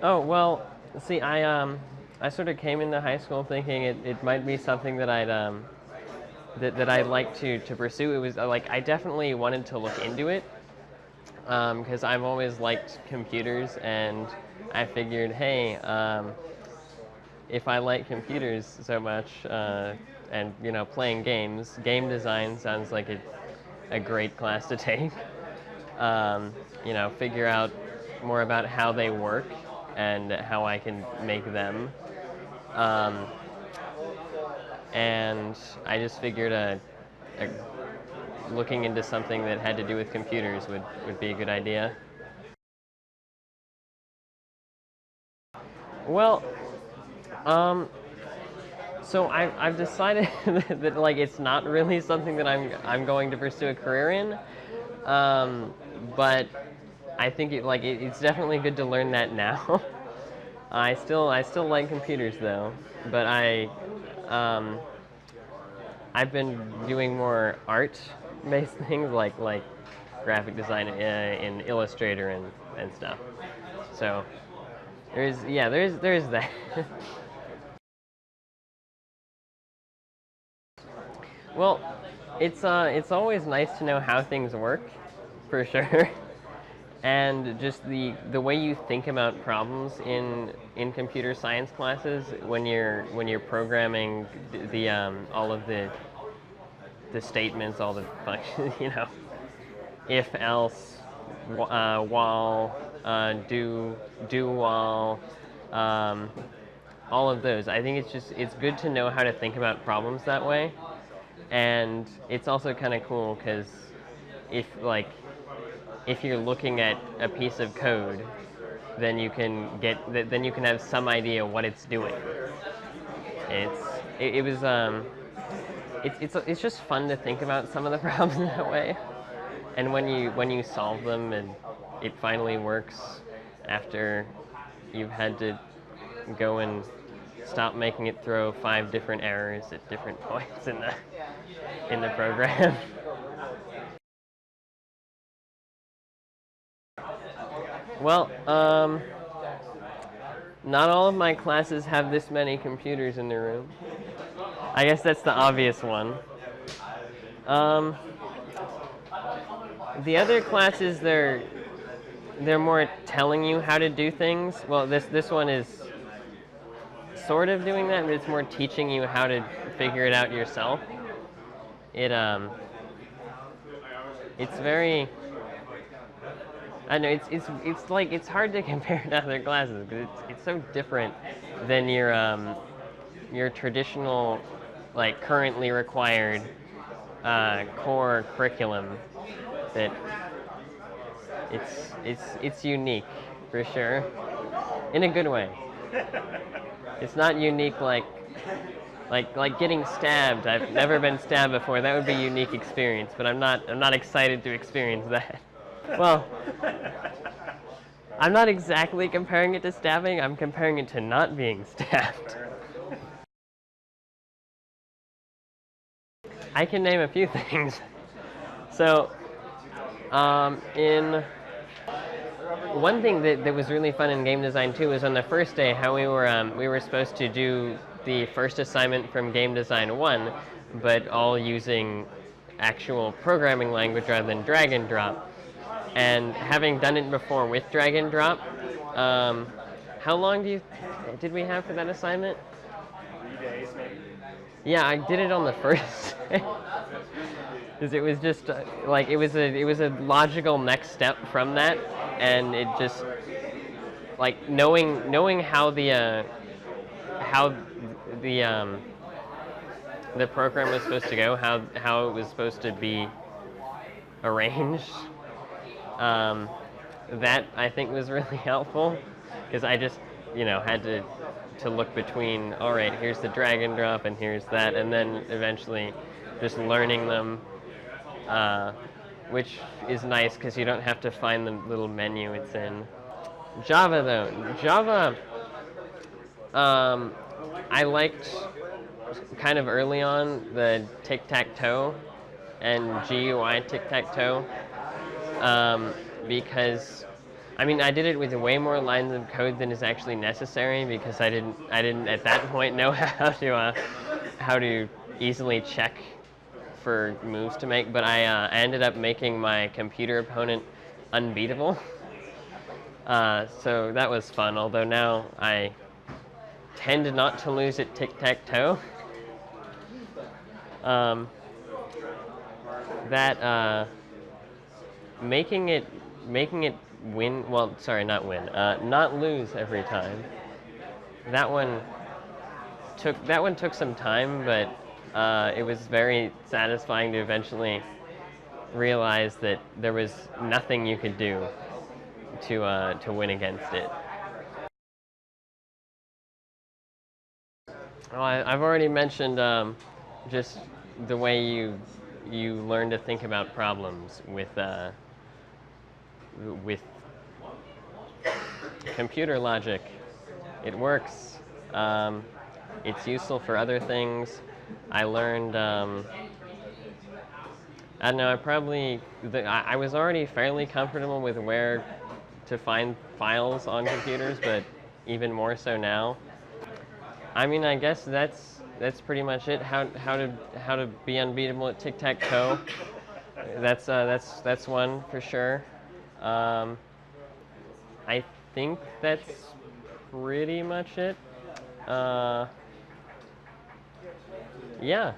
Oh, well, see, I sort of came into high school thinking it might be something that that I'd like to pursue. It was like I definitely wanted to look into it because I've always liked computers, and I figured, hey, if I like computers so much, and playing games, game design sounds like a great class to take. Figure out more about how they work and how I can make them. Um, and I just figured a looking into something that had to do with computers would be a good idea. Well, um, so I've decided that like it's not really something that I'm going to pursue a career in, but I think it's definitely good to learn that now. I still like computers though, but um, I've been doing more art-based things like graphic design in Illustrator and stuff. So there's that. Well, it's always nice to know how things work, for sure. And just the way you think about problems in computer science classes when you're programming the all of the statements, all the functions, if else, while, do while, um, all of those. I think it's good to know how to think about problems that way, and it's also kind of cool because if like if you're looking at a piece of code, then you can have some idea what it's doing. It's it was it's just fun to think about some of the problems that way, and when you solve them and it finally works after you've had to go and stop making it throw 5 different errors at different points in the program. Well, not all of my classes have this many computers in their room. I guess that's the obvious one. Um, the other classes, they're more telling you how to do things. Well, this one is sort of doing that, but it's more teaching you how to figure it out yourself. It it's very. I know it's like it's hard to compare to other classes because it's so different than your traditional, like currently required core curriculum. That it's unique for sure, in a good way. It's not unique like getting stabbed. I've never been stabbed before. That would be a unique experience, but I'm not excited to experience that. Well, I'm not exactly comparing it to stabbing. I'm comparing it to not being stabbed. I can name a few things. So, in one thing that was really fun in game design too was on the first day how we were supposed to do the first assignment from game design 1, but all using actual programming language rather than drag and drop. And having done it before with drag and drop, um, how long did we have for that assignment? 3 days, maybe. Yeah, I did it on the first day. Because it was just like it was a logical next step from that, and it just like knowing how the program was supposed to go, how it was supposed to be arranged. Um, that I think was really helpful because I just had to look between, all right, here's the drag and drop and here's that, and then eventually just learning them, uh, which is nice because you don't have to find the little menu it's in. Java though, Java, um, I liked kind of early on the tic-tac-toe and GUI tic-tac-toe, because I mean, I did it with way more lines of code than is actually necessary because I didn't at that point know how to easily check for moves to make. But I ended up making my computer opponent unbeatable. So that was fun. Although now I tend not to lose at tic-tac-toe. Um, that making it win. Well, sorry, not win. Not lose every time. That one took some time, but it was very satisfying to eventually realize that there was nothing you could do to win against it. Well, I've already mentioned just the way you learn to think about problems with computer logic. It works. It's useful for other things. I learned. I don't know. I was already fairly comfortable with where to find files on computers, but even more so now. I mean, I guess that's pretty much it. How to be unbeatable at tic-tac-toe. That's one for sure. Um, I think that's pretty much it. Yeah.